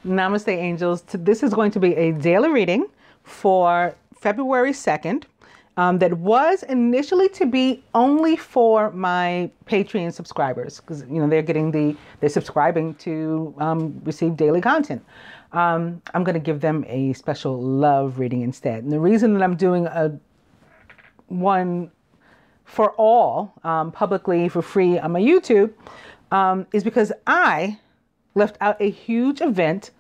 Namaste, angels. This is going to be a daily reading for February 2nd. That was initially to be only for my Patreon subscribers, because they're subscribing to receive daily content. I'm going to give them a special love reading instead. And the reason that I'm doing a one for all publicly for free on my YouTube is because I left out a huge event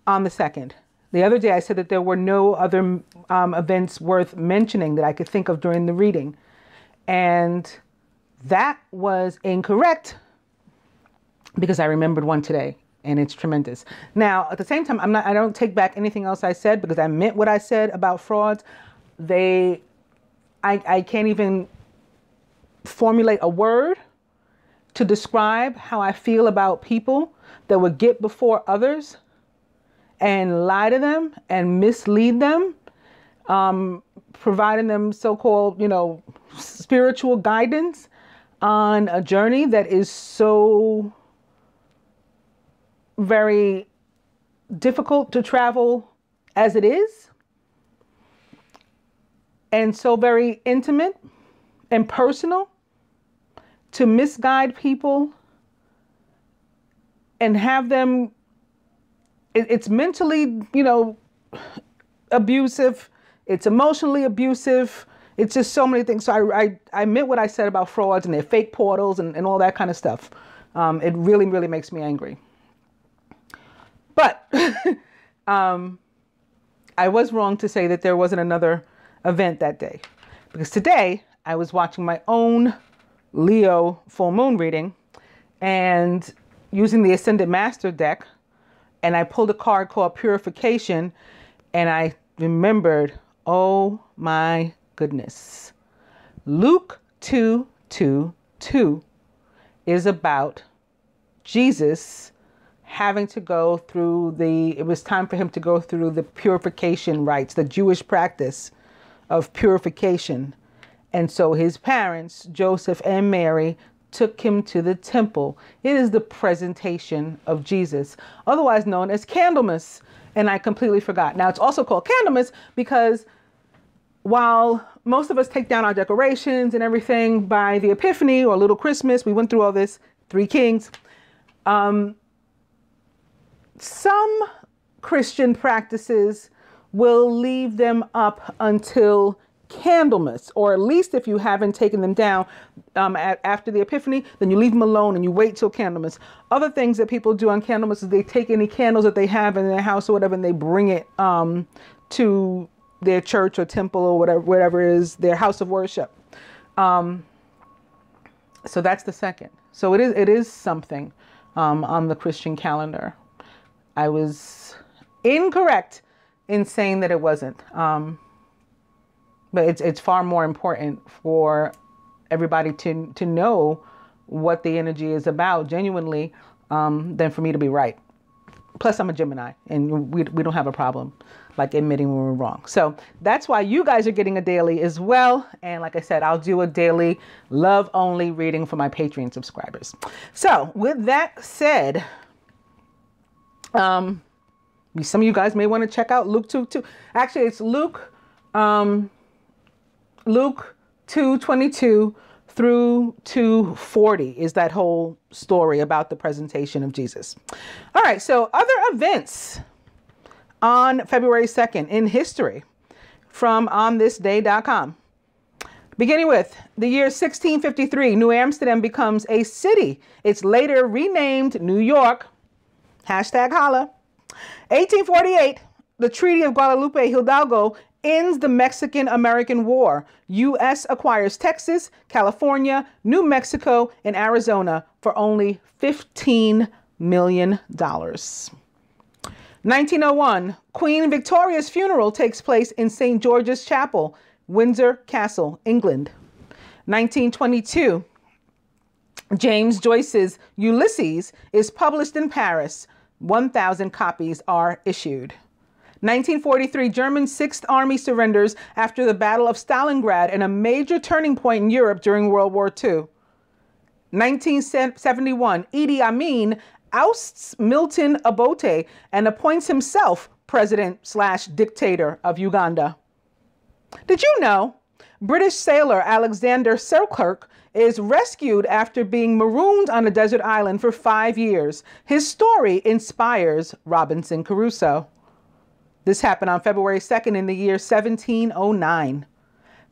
on the 2nd. The other day I said that there were no other events worth mentioning that I could think of during the reading. And that was incorrect because I remembered one today, and it's tremendous. Now, at the same time, I don't take back anything else I said because I meant what I said about frauds. I can't even formulate a word to describe how I feel about people that would get before others and lie to them and mislead them, providing them so-called, spiritual guidance on a journey that is so very difficult to travel as it is, and so very intimate and personal, to misguide people and have them, it's mentally, abusive. It's emotionally abusive. It's just so many things. So I meant what I said about frauds and their fake portals and all that kind of stuff. It really, really makes me angry. But I was wrong to say that there wasn't another event that day, because today I was watching my own Leo full moon reading and using the Ascended Master deck, and I pulled a card called Purification, and I remembered, oh my goodness, Luke 2:2 is about Jesus having to go through it was time for him to go through the purification rites, the Jewish practice of purification. And so his parents, Joseph and Mary, took him to the temple. It is the presentation of Jesus, otherwise known as Candlemas. And I completely forgot. Now, it's also called Candlemas because while most of us take down our decorations and everything by the Epiphany or Little Christmas, we went through all this, Three Kings. Some Christian practices will leave them up until Candlemas, or at least if you haven't taken them down after the Epiphany, then you leave them alone and you wait till Candlemas. Other things that people do on Candlemas is they take any candles that they have in their house or whatever, and they bring it to their church or temple or whatever is their house of worship. So that's the second. So it is something on the Christian calendar. I was incorrect in saying that it wasn't. But it's far more important for everybody to know what the energy is about genuinely than for me to be right. Plus, I'm a Gemini, and we don't have a problem like admitting when we're wrong. So that's why you guys are getting a daily as well. And like I said, I'll do a daily love-only reading for my Patreon subscribers. So with that said, some of you guys may want to check out Luke 2:2. Actually, it's Luke 2:22 through 2:40 is that whole story about the presentation of Jesus. All right, so other events on February 2nd in history from onthisday.com. Beginning with the year 1653, New Amsterdam becomes a city. It's later renamed New York. #holla. 1848, the Treaty of Guadalupe Hidalgo ends the Mexican-American War. U.S. acquires Texas, California, New Mexico, and Arizona for only $15 million. 1901, Queen Victoria's funeral takes place in St. George's Chapel, Windsor Castle, England. 1922, James Joyce's Ulysses is published in Paris. 1,000 copies are issued. 1943, German 6th Army surrenders after the Battle of Stalingrad and a major turning point in Europe during World War II. 1971, Idi Amin ousts Milton Obote and appoints himself president/dictator of Uganda. Did you know British sailor Alexander Selkirk is rescued after being marooned on a desert island for 5 years? His story inspires Robinson Crusoe. This happened on February 2nd in the year 1709.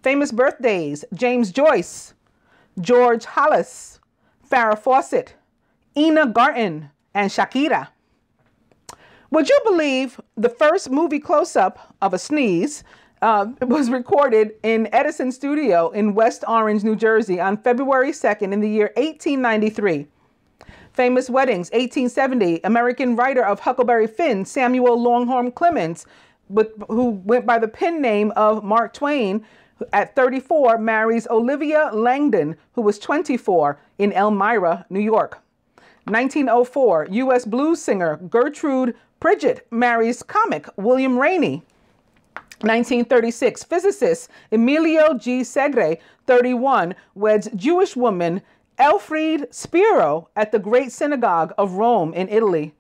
Famous birthdays: James Joyce, George Hollis, Farrah Fawcett, Ina Garten, and Shakira. Would you believe the first movie close-up of a sneeze was recorded in Edison Studio in West Orange, New Jersey on February 2nd in the year 1893. Famous weddings: 1870, American writer of Huckleberry Finn, Samuel Langhorne Clemens, who went by the pen name of Mark Twain, at 34 marries Olivia Langdon, who was 24, in Elmira, New York. 1904, U.S. blues singer Gertrude Pridgett marries comic William Rainey. 1936, physicist Emilio G. Segre, 31, weds Jewish woman Elfriede Spiro at the Great Synagogue of Rome in Italy.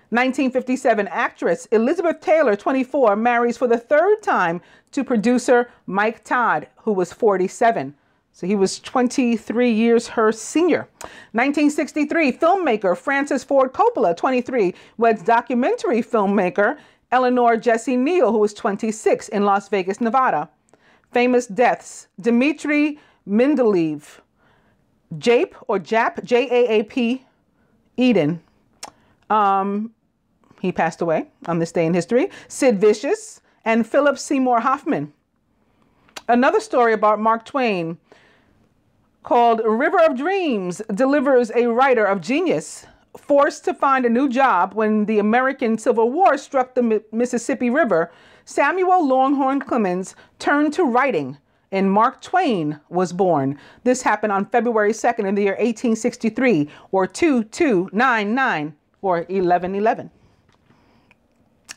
1957, actress Elizabeth Taylor, 24, marries for the third time to producer Mike Todd, who was 47. So he was 23 years her senior. 1963, filmmaker Francis Ford Coppola, 23, weds documentary filmmaker Eleanor Jessie Neal, who was 26, in Las Vegas, Nevada. Famous deaths: Dmitry Mendeleev, Jaap or Jap, J-A-A-P, Eden. He passed away on this day in history. Sid Vicious and Philip Seymour Hoffman. Another story about Mark Twain called River of Dreams delivers a writer of genius forced to find a new job when the American Civil War struck the Mississippi River. Samuel Langhorne Clemens turned to writing, and Mark Twain was born. This happened on February 2nd in the year 1863, or 2299, or 1111.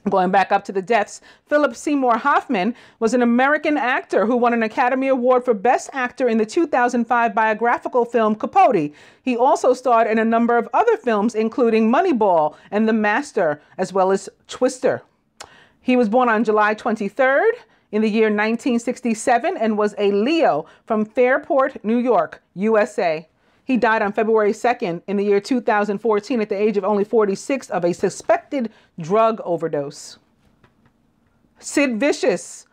Going back up to the deaths, Philip Seymour Hoffman was an American actor who won an Academy Award for Best Actor in the 2005 biographical film Capote. He also starred in a number of other films, including Moneyball and The Master, as well as Twister. He was born on July 23rd in the year 1967 and was a Leo from Fairport, New York, USA. He died on February 2nd in the year 2014 at the age of only 46 of a suspected drug overdose. Sid Vicious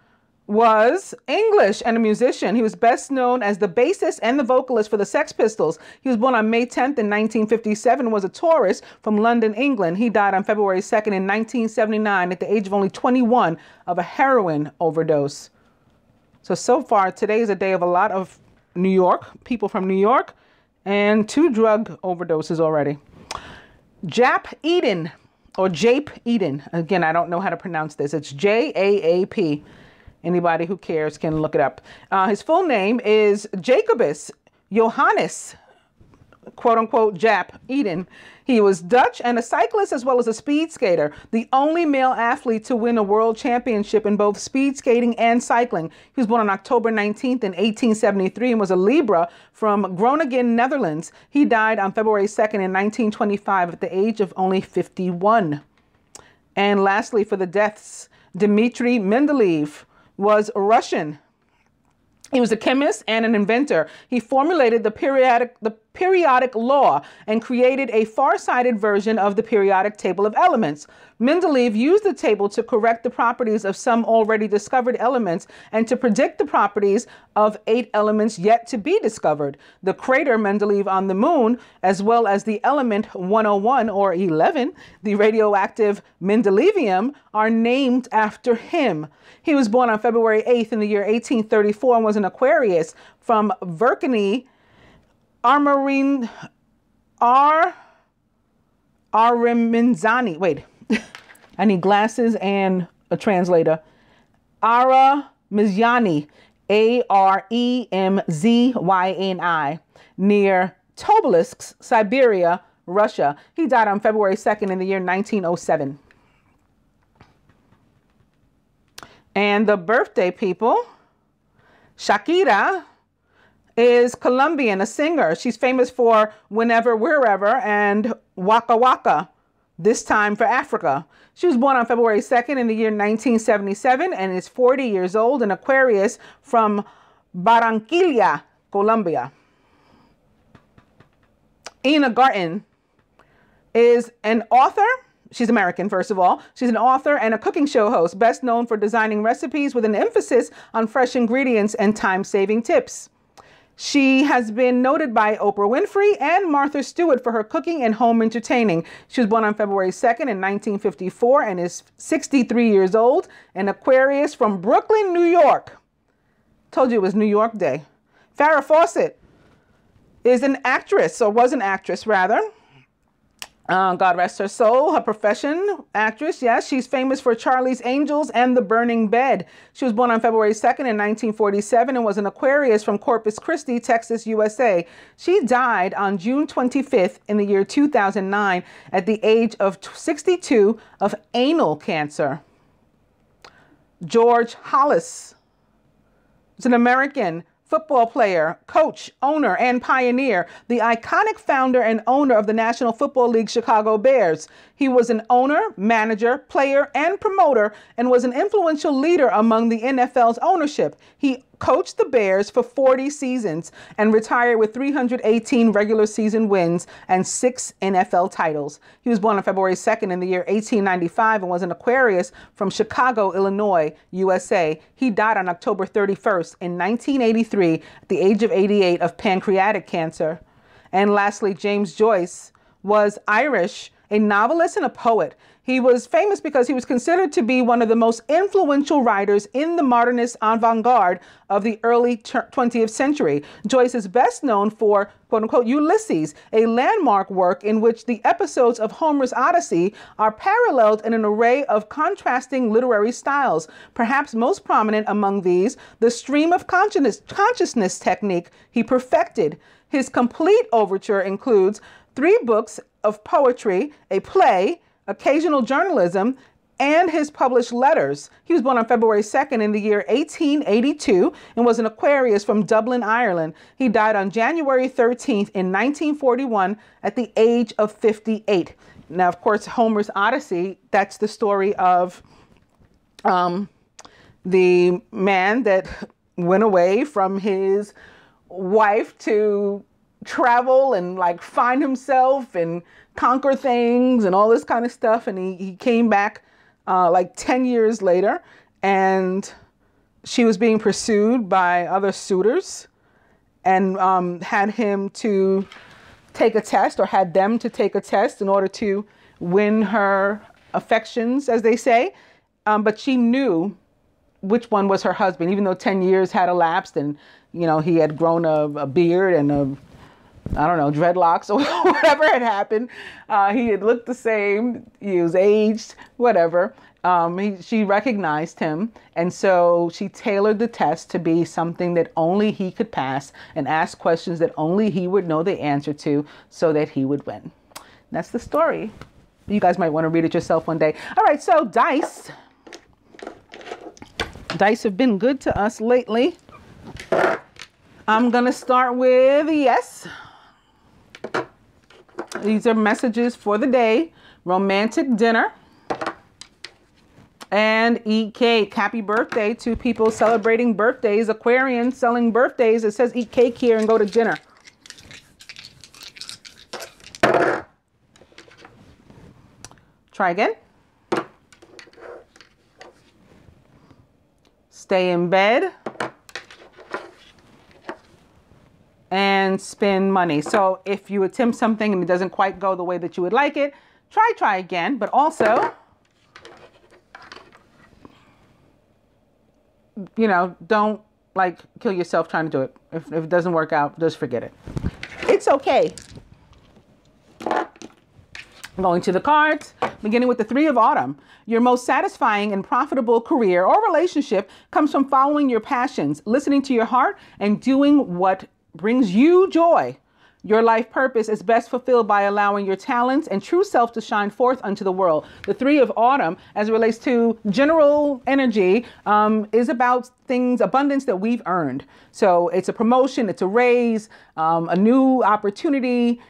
was English and a musician. He was best known as the bassist and the vocalist for the Sex Pistols. He was born on May 10th in 1957 and was a tourist from London, England. He died on February 2nd in 1979 at the age of only 21 of a heroin overdose. So far, today is a day of a lot of New York, people from New York, and 2 drug overdoses already. Jaap Eden, or Jaap Eden. Again, I don't know how to pronounce this. It's J-A-A-P. Anybody who cares can look it up. His full name is Jacobus Johannes, quote unquote, Jaap Eden. He was Dutch and a cyclist as well as a speed skater, the only male athlete to win a world championship in both speed skating and cycling. He was born on October 19th in 1873 and was a Libra from Groningen, Netherlands. He died on February 2nd in 1925 at the age of only 51. And lastly, for the deaths, Dmitry Mendeleev was Russian. He was a chemist and an inventor. He formulated the periodic law and created a far-sighted version of the periodic table of elements. Mendeleev used the table to correct the properties of some already discovered elements and to predict the properties of 8 elements yet to be discovered. The crater Mendeleev on the moon, as well as the element 101 or 11, the radioactive Mendelevium, are named after him. He was born on February 8th in the year 1834 and was an Aquarius from Verkney, Arminzani. Wait, I need glasses and a translator. Aremzyani, Aremzyni, near Tobolsk, Siberia, Russia. He died on February 2nd in the year 1907. And the birthday people, Shakira is Colombian, a singer. She's famous for Whenever, Wherever, and Waka Waka, this time for Africa. She was born on February 2nd in the year 1977 and is 40 years old, an Aquarius from Barranquilla, Colombia. Ina Garten is an author. She's American, first of all. She's an author and a cooking show host, best known for designing recipes with an emphasis on fresh ingredients and time-saving tips. She has been noted by Oprah Winfrey and Martha Stewart for her cooking and home entertaining. She was born on February 2nd in 1954 and is 63 years old, an Aquarius from Brooklyn, New York. Told you it was New York Day. Farrah Fawcett is an actress, or was an actress rather. God rest her soul. Her profession, actress, yes. She's famous for Charlie's Angels and The Burning Bed. She was born on February 2nd in 1947 and was an Aquarius from Corpus Christi, Texas, USA. She died on June 25th in the year 2009 at the age of 62 of anal cancer. George Hollis is an American football player, coach, owner, and pioneer, the iconic founder and owner of the National Football League Chicago Bears. He was an owner, manager, player, and promoter, and was an influential leader among the NFL's ownership. He coached the Bears for 40 seasons and retired with 318 regular season wins and 6 NFL titles. He was born on February 2nd in the year 1895 and was an Aquarius from Chicago, Illinois, USA. He died on October 31st in 1983 at the age of 88 of pancreatic cancer. And lastly, James Joyce was Irish, a novelist and a poet. He was famous because he was considered to be one of the most influential writers in the modernist avant-garde of the early 20th century. Joyce is best known for, quote unquote, Ulysses, a landmark work in which the episodes of Homer's Odyssey are paralleled in an array of contrasting literary styles. Perhaps most prominent among these, the stream of consciousness technique he perfected. His complete overture includes 3 books of poetry, a play, occasional journalism, and his published letters. He was born on February 2nd in the year 1882 and was an Aquarius from Dublin, Ireland. He died on January 13th in 1941 at the age of 58. Now, of course, Homer's Odyssey, that's the story of the man that went away from his wife to travel and like find himself and conquer things and all this kind of stuff. And he came back like 10 years later, and she was being pursued by other suitors, and had him to take a test, or had them to take a test in order to win her affections, as they say. But she knew which one was her husband, even though 10 years had elapsed and, you know, he had grown a beard and I don't know, dreadlocks or whatever had happened. He had looked the same. He was aged, whatever. She recognized him. And so she tailored the test to be something that only he could pass and ask questions that only he would know the answer to so that he would win. That's the story. You guys might want to read it yourself one day. All right, so dice. Dice have been good to us lately. I'm going to start with yes. These are messages for the day. Romantic dinner. And eat cake. Happy birthday to people celebrating birthdays. Aquarians selling birthdays. It says eat cake here and go to dinner. Try again. Stay in bed. And spend money. So if you attempt something and it doesn't quite go the way that you would like it, try again. But also, you know, don't like kill yourself trying to do it. If it doesn't work out, just forget it. It's okay. Going to the cards, beginning with the 3 of Autumn. Your most satisfying and profitable career or relationship comes from following your passions, listening to your heart, and doing what brings you joy. Your life purpose is best fulfilled by allowing your talents and true self to shine forth unto the world. The 3 of Autumn, as it relates to general energy, is about things, abundance that we've earned. So it's a promotion, it's a raise, a new opportunity,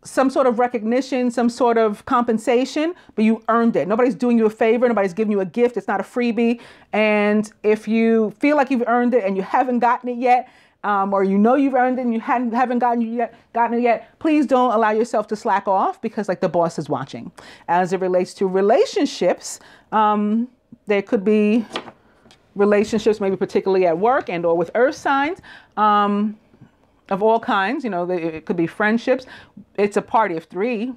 some sort of recognition, some sort of compensation, but you earned it. Nobody's doing you a favor. Nobody's giving you a gift. It's not a freebie. And if you feel like you've earned it and you haven't gotten it yet, or you know you've earned it and you haven't gotten it yet, please don't allow yourself to slack off, because like the boss is watching. As it relates to relationships, there could be relationships, maybe particularly at work and or with earth signs, of all kinds. You know, it could be friendships. It's a party of three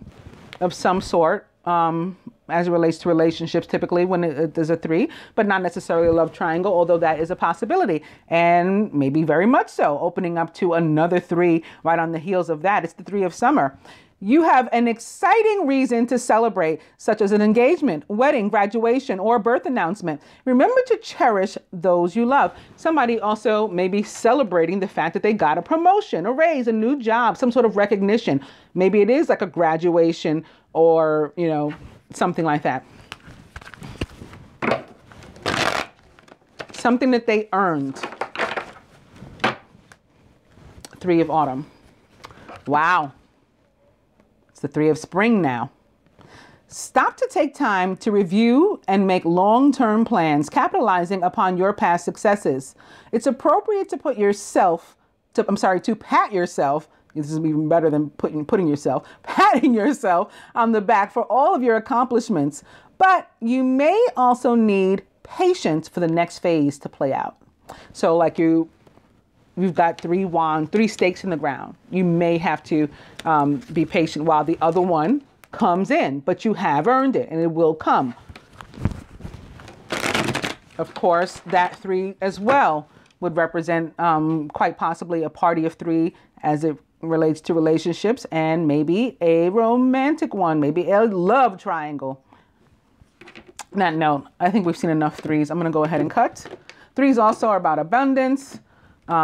of some sort, as it relates to relationships, typically when there's a three, but not necessarily a love triangle, although that is a possibility, and maybe very much so, opening up to another three right on the heels of that. It's the three of summer. You have an exciting reason to celebrate, such as an engagement, wedding, graduation, or birth announcement. Remember to cherish those you love. Somebody also may be celebrating the fact that they got a promotion, a raise, a new job, some sort of recognition. Maybe it is like a graduation or, you know, something like that. Something that they earned. Three of autumn. Wow. The three of spring now. Stop to take time to review and make long-term plans, capitalizing upon your past successes. It's appropriate to pat yourself. This is even better than patting yourself on the back for all of your accomplishments. But you may also need patience for the next phase to play out. So like you've got three stakes in the ground. You may have to be patient while the other one comes in, but you have earned it and it will come. Of course, that three as well would represent quite possibly a party of three as it relates to relationships, and maybe a romantic one, maybe a love triangle. No, I think we've seen enough threes. I'm going to go ahead and cut. Threes also are about abundance.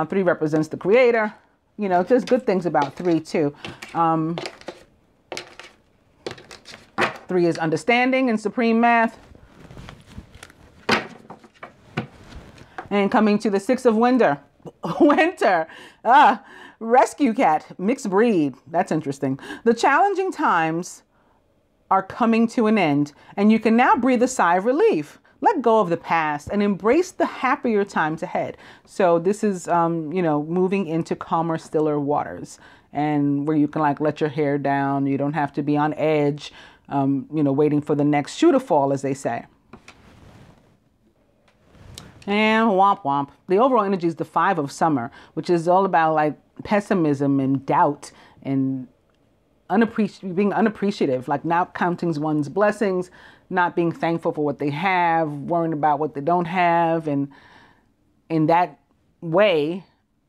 Three represents the creator. You know, there's good things about three too. Three is understanding and supreme math. And coming to the six of winter. Rescue cat, mixed breed. That's interesting. The challenging times are coming to an end, and you can now breathe a sigh of relief. Let go of the past and embrace the happier times ahead. So this is, you know, moving into calmer, stiller waters, and where you can like let your hair down. You don't have to be on edge, you know, waiting for the next shoe to fall, as they say. And womp womp. The overall energy is the five of summer, which is all about like pessimism and doubt and being unappreciative, like not counting one's blessings, not being thankful for what they have, worrying about what they don't have, and in that way,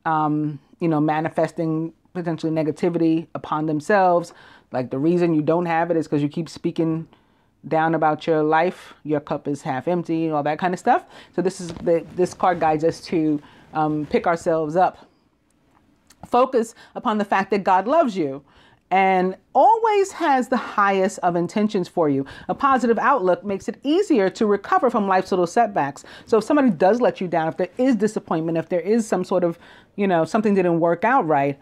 you know, manifesting potentially negativity upon themselves. Like the reason you don't have it is because you keep speaking down about your life. Your cup is half empty, all that kind of stuff. So this card guides us to pick ourselves up. Focus upon the fact that God loves you and always has the highest of intentions for you. A positive outlook makes it easier to recover from life's little setbacks. So if somebody does let you down, if there is disappointment, if there is some sort of, you know, something didn't work out right,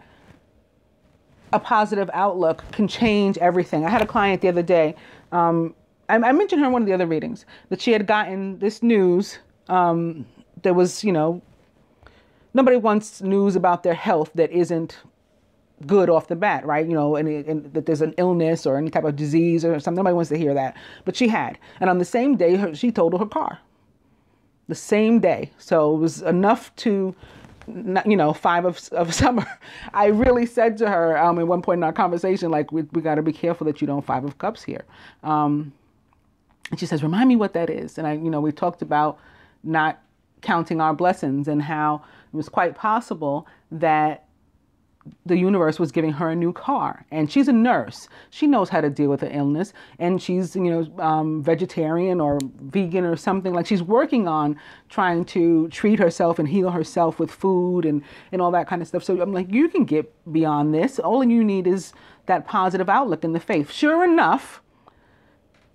a positive outlook can change everything. I had a client the other day. I mentioned her in one of the other readings that she had gotten this news. There was, you know, nobody wants news about their health that isn't good off the bat, right? You know, and that there's an illness or any type of disease or something. Nobody wants to hear that. But she had. And on the same day, she totaled her car. The same day. So it was enough to, you know, five of summer. I really said to her at one point in our conversation, like, we got to be careful that you don't five of cups here. And she says, remind me what that is. And you know, we talked about not counting our blessings and how it was quite possible that the universe was giving her a new car. And she's a nurse. She knows how to deal with an illness. And she's, you know, vegetarian or vegan or something. Like she's working on trying to treat herself and heal herself with food and all that kind of stuff. So I'm like, you can get beyond this. All you need is that positive outlook in the faith. Sure enough,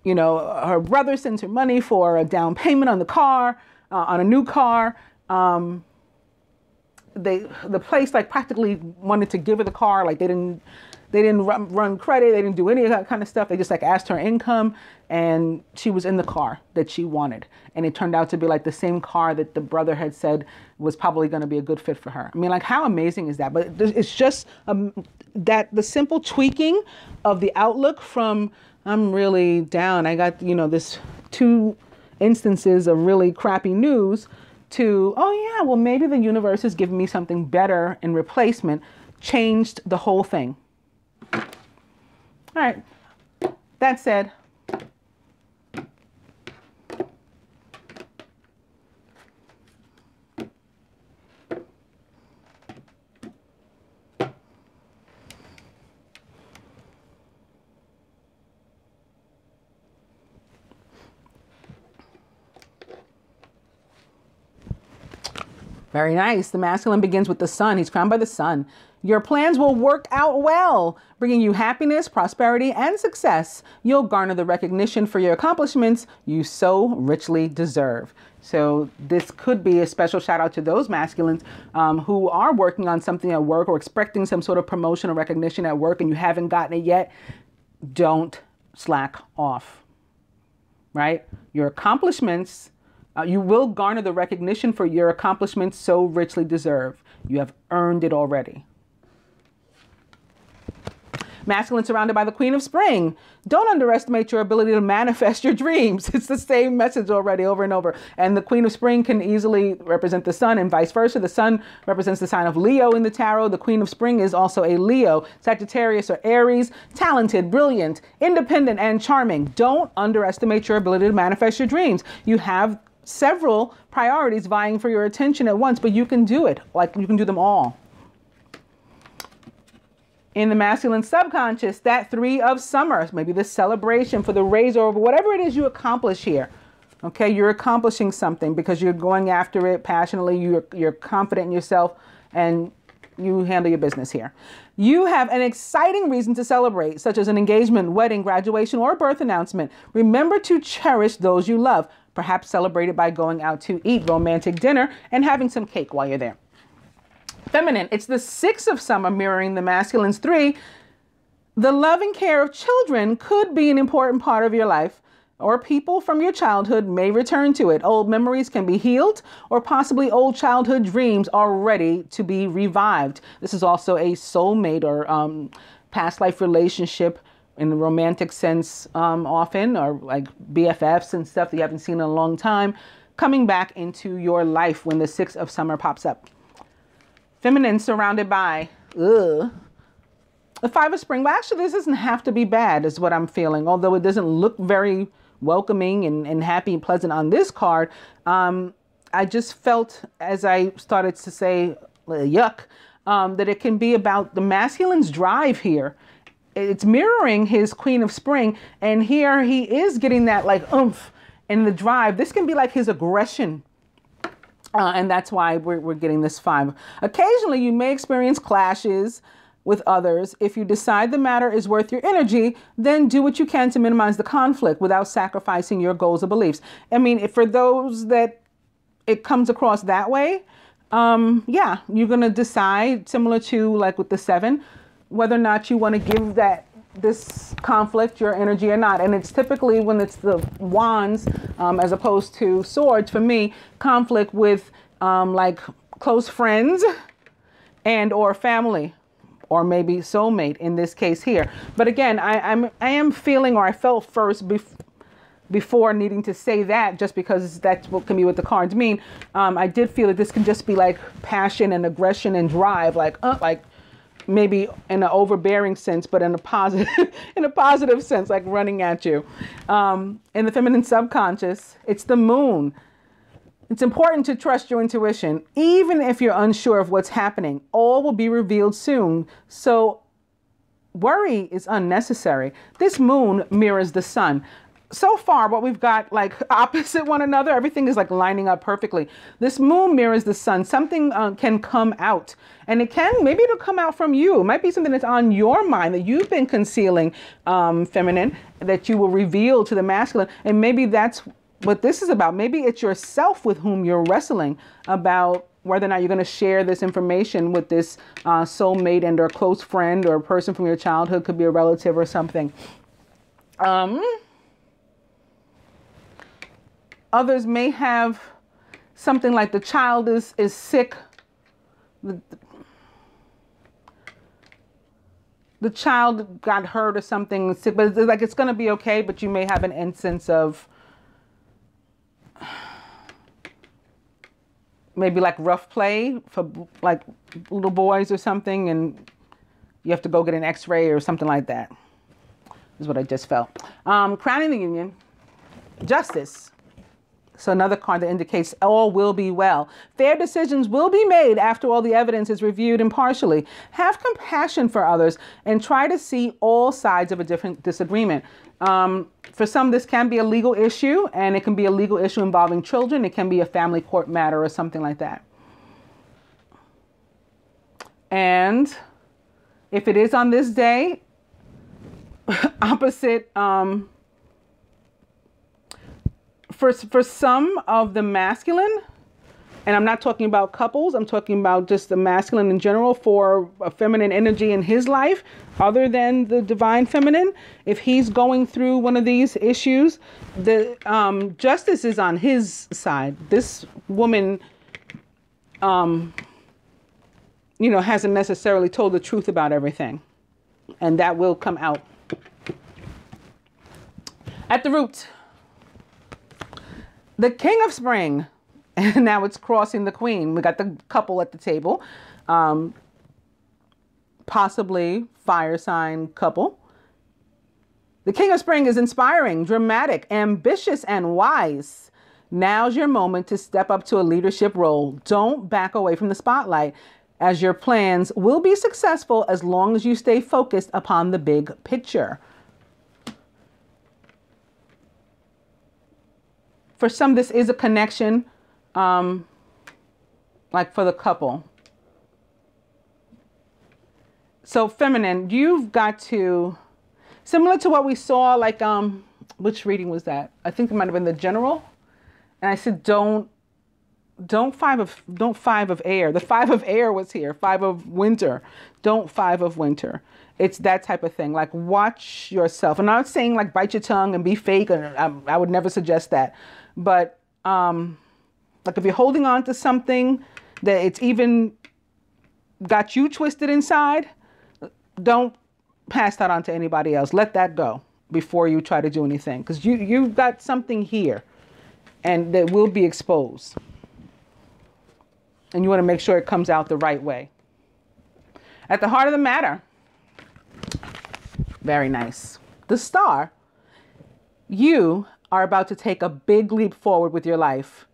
you know, her brother sends her money for a down payment on the car, on a new car. the place like practically wanted to give her the car. Like they didn't run credit. They didn't do any of that kind of stuff. They just like asked her income, and she was in the car that she wanted. And it turned out to be like the same car that the brother had said was probably going to be a good fit for her. I mean, like, how amazing is that? But it's just that the simple tweaking of the outlook from I'm really down, I got, this 2 instances of really crappy news, to, oh yeah, well, maybe the universe is giving me something better in replacement, changed the whole thing. All right. That said, very nice. The masculine begins with the sun. He's crowned by the sun. Your plans will work out well, bringing you happiness, prosperity, and success. You'll garner the recognition for your accomplishments you so richly deserve. So this could be a special shout out to those masculines who are working on something at work or expecting some sort of promotion or recognition at work and you haven't gotten it yet. Don't slack off, right? Your accomplishments, you will garner the recognition for your accomplishments so richly deserved. You have earned it already. Masculine surrounded by the Queen of Spring. Don't underestimate your ability to manifest your dreams. It's the same message already over and over. And the Queen of Spring can easily represent the sun and vice versa. The sun represents the sign of Leo in the tarot. The Queen of Spring is also a Leo, Sagittarius, or Aries. Talented, brilliant, independent, and charming. Don't underestimate your ability to manifest your dreams. You have several priorities vying for your attention at once, but you can do it. Like, you can do them all. In the masculine subconscious, that 3 of summer, maybe the celebration for the raise over, whatever it is you accomplish here. Okay, you're accomplishing something because you're going after it passionately. You're confident in yourself and you handle your business here. You have an exciting reason to celebrate, such as an engagement, wedding, graduation, or birth announcement. Remember to cherish those you love. Perhaps celebrate it by going out to eat romantic dinner and having some cake while you're there. Feminine, it's the 6 of summer mirroring the masculine's 3. The love and care of children could be an important part of your life, or people from your childhood may return to it. Old memories can be healed, or possibly old childhood dreams are ready to be revived. This is also a soulmate or past life relationship in the romantic sense often, or like BFFs and stuff that you haven't seen in a long time, coming back into your life when the 6 of summer pops up. Feminine surrounded by the 5 of spring. Well, actually, this doesn't have to be bad is what I'm feeling, although it doesn't look very welcoming and happy and pleasant on this card. I just felt as I started to say yuck, that it can be about the masculine's drive here. It's mirroring his Queen of Spring, and here he is getting that like oomph in the drive. This can be like his aggression. And that's why we're getting this 5. Occasionally, you may experience clashes with others. If you decide the matter is worth your energy, then do what you can to minimize the conflict without sacrificing your goals or beliefs. I mean, for those that it comes across that way, yeah, you're going to decide, similar to like with the 7, whether or not you want to give this conflict your energy or not. And it's typically when it's the wands as opposed to swords, for me, conflict with like close friends and or family, or maybe soulmate in this case here. But again, I am feeling, or I felt first before needing to say that, just because that's what can be what the cards mean. I did feel that this can just be like passion and aggression and drive, like maybe in an overbearing sense, but in a positive sense, like running at you. In the feminine subconscious, it's the moon. It's important to trust your intuition, even if you're unsure of what's happening. All will be revealed soon. So worry is unnecessary. This moon mirrors the sun. So far, what we've got like opposite one another, everything is like lining up perfectly. This moon mirrors the sun. Something can come out, and maybe it'll come out from you. It might be something that's on your mind that you've been concealing, feminine, that you will reveal to the masculine. And maybe that's what this is about. Maybe it's yourself with whom you're wrestling about whether or not you're going to share this information with this soulmate and or close friend or a person from your childhood, could be a relative or something. Others may have something like the child is sick. The child got hurt or something sick, but it's like it's going to be okay, but you may have an instance of maybe like rough play for like little boys or something, and you have to go get an x-ray or something like that, is what I just felt. Crowning the union, justice. So another card that indicates all will be well. Fair decisions will be made after all the evidence is reviewed impartially. Have compassion for others and try to see all sides of a different disagreement. For some, this can be a legal issue, and it can be a legal issue involving children. It can be a family court matter or something like that. And if it is on this day, opposite, for some of the masculine, and I'm not talking about couples, I'm talking about just the masculine in general, for a feminine energy in his life, other than the divine feminine, if he's going through one of these issues, the justice is on his side. This woman, hasn't necessarily told the truth about everything, and that will come out. At the root, the King of Spring, and now it's crossing the Queen. We got the couple at the table, possibly fire sign couple. The King of Spring is inspiring, dramatic, ambitious, and wise. Now's your moment to step up to a leadership role. Don't back away from the spotlight, as your plans will be successful as long as you stay focused upon the big picture. For some, this is a connection, like for the couple. So feminine, you've got to, similar to what we saw, like, which reading was that? I think it might have been the general. And I said, don't five of air. The five of air was here, five of winter. Don't five of winter. It's that type of thing. Like, watch yourself. And I'm not saying like bite your tongue and be fake. I would never suggest that. But like if you're holding on to something that it's even got you twisted inside, don't pass that on to anybody else. Let that go before you try to do anything, because you've got something here and that will be exposed. And you want to make sure it comes out the right way. At the heart of the matter, very nice. The Star, you are about to take a big leap forward with your life.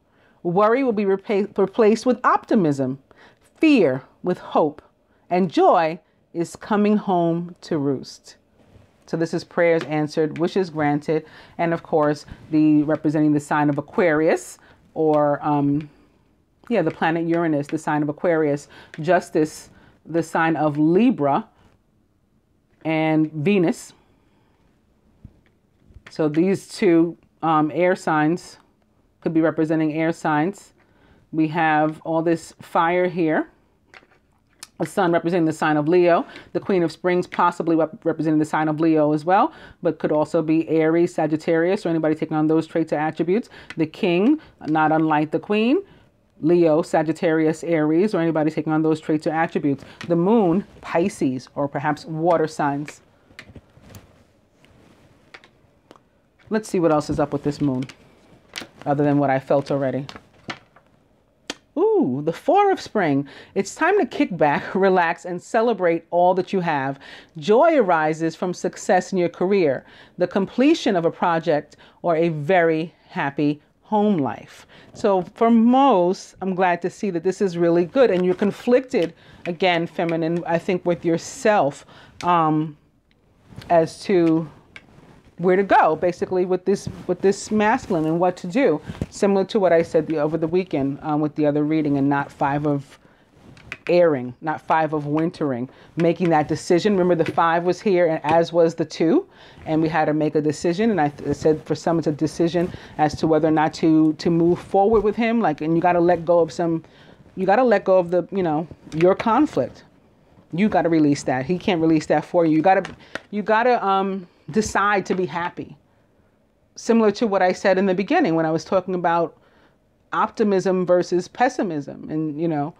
Worry will be replaced with optimism, fear with hope, and joy is coming home to roost. So this is prayers answered, wishes granted, and of course, representing the sign of Aquarius, or the planet Uranus, the sign of Aquarius, justice, the sign of Libra, and Venus. So these two air signs could be representing air signs. We have all this fire here. The sun representing the sign of Leo. The Queen of Springs possibly representing the sign of Leo as well, but could also be Aries, Sagittarius, or anybody taking on those traits or attributes. The King, not unlike the Queen, Leo, Sagittarius, Aries, or anybody taking on those traits or attributes. The Moon, Pisces, or perhaps water signs. Let's see what else is up with this moon, other than what I felt already. Ooh, the Four of Spring. It's time to kick back, relax, and celebrate all that you have. Joy arises from success in your career, the completion of a project, or a very happy home life. So for most, I'm glad to see that this is really good. And you're conflicted, again, feminine, I think, with yourself as to where to go, basically, with this masculine and what to do. Similar to what I said over the weekend with the other reading, and not five of airing, not five of wintering, making that decision. Remember, the 5 was here, and as was the 2, and we had to make a decision. And I said for some, it's a decision as to whether or not to move forward with him. Like, and you got to let go of some You got to let go of the, your conflict. You got to release that. He can't release that for you. You got to decide to be happy. Similar to what I said in the beginning when I was talking about optimism versus pessimism, and,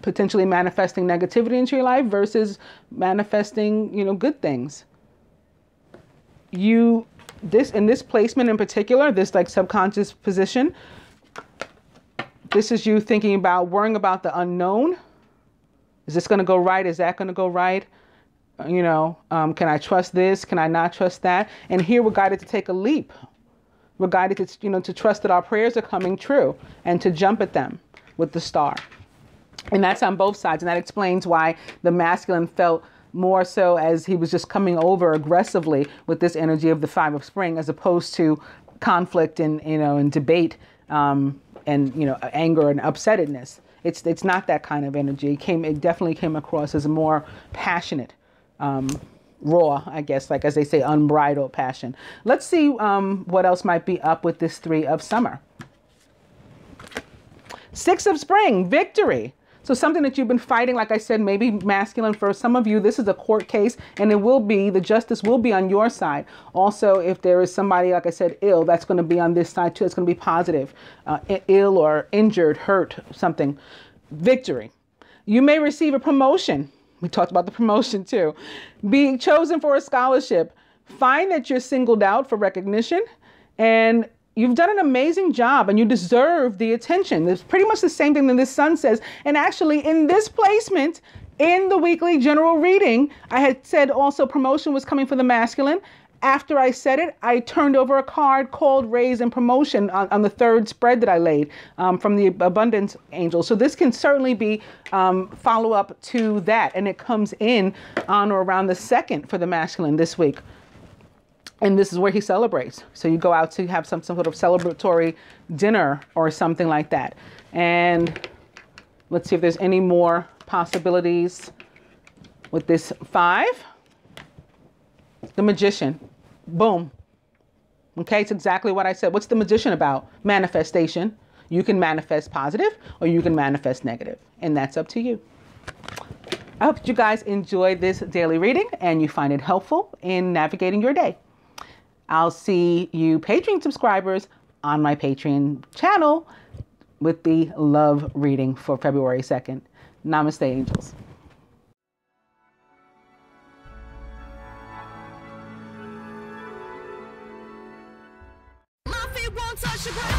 potentially manifesting negativity into your life versus manifesting, good things. In this placement in particular, this like subconscious position, this is you thinking about, worrying about the unknown. Is this going to go right? Is that going to go right? Can I trust this? Can I not trust that? And here we're guided to take a leap. We're guided to, to trust that our prayers are coming true and to jump at them with the star. And that's on both sides. And that explains why the masculine felt more so as he was just coming over aggressively with this energy of the 5 of spring, as opposed to conflict and, and debate, and, anger and upsettedness. It's not that kind of energy. It definitely came across as a more passionate, raw, I guess, like as they say, unbridled passion. Let's see what else might be up with this 3 of summer. 6 of spring, victory. So something that you've been fighting, like I said, maybe masculine for some of you. This is a court case, and the justice will be on your side. Also, if there is somebody, like I said, ill, that's going to be on this side too. It's going to be positive, ill or injured, hurt, something. Victory. You may receive a promotion. We talked about the promotion too. Be chosen for a scholarship. Find that you're singled out for recognition, and you've done an amazing job and you deserve the attention. It's pretty much the same thing that this sun says. And actually in this placement, in the weekly general reading, I had said also promotion was coming for the masculine. After I said it, I turned over a card called Raise and Promotion on the 3rd spread that I laid from the Abundance Angel. So this can certainly be follow-up to that. And it comes in on or around the 2nd for the masculine this week. And this is where he celebrates. So you go out to have some sort of celebratory dinner or something like that. And let's see if there's any more possibilities with this 5. The Magician. Boom. Okay, it's exactly what I said. What's the Magician about? Manifestation. You can manifest positive or you can manifest negative. And that's up to you. I hope you guys enjoy this daily reading and you find it helpful in navigating your day. I'll see you Patreon subscribers on my Patreon channel with the love reading for February 2nd. Namaste, angels. My feet won't touch the ground.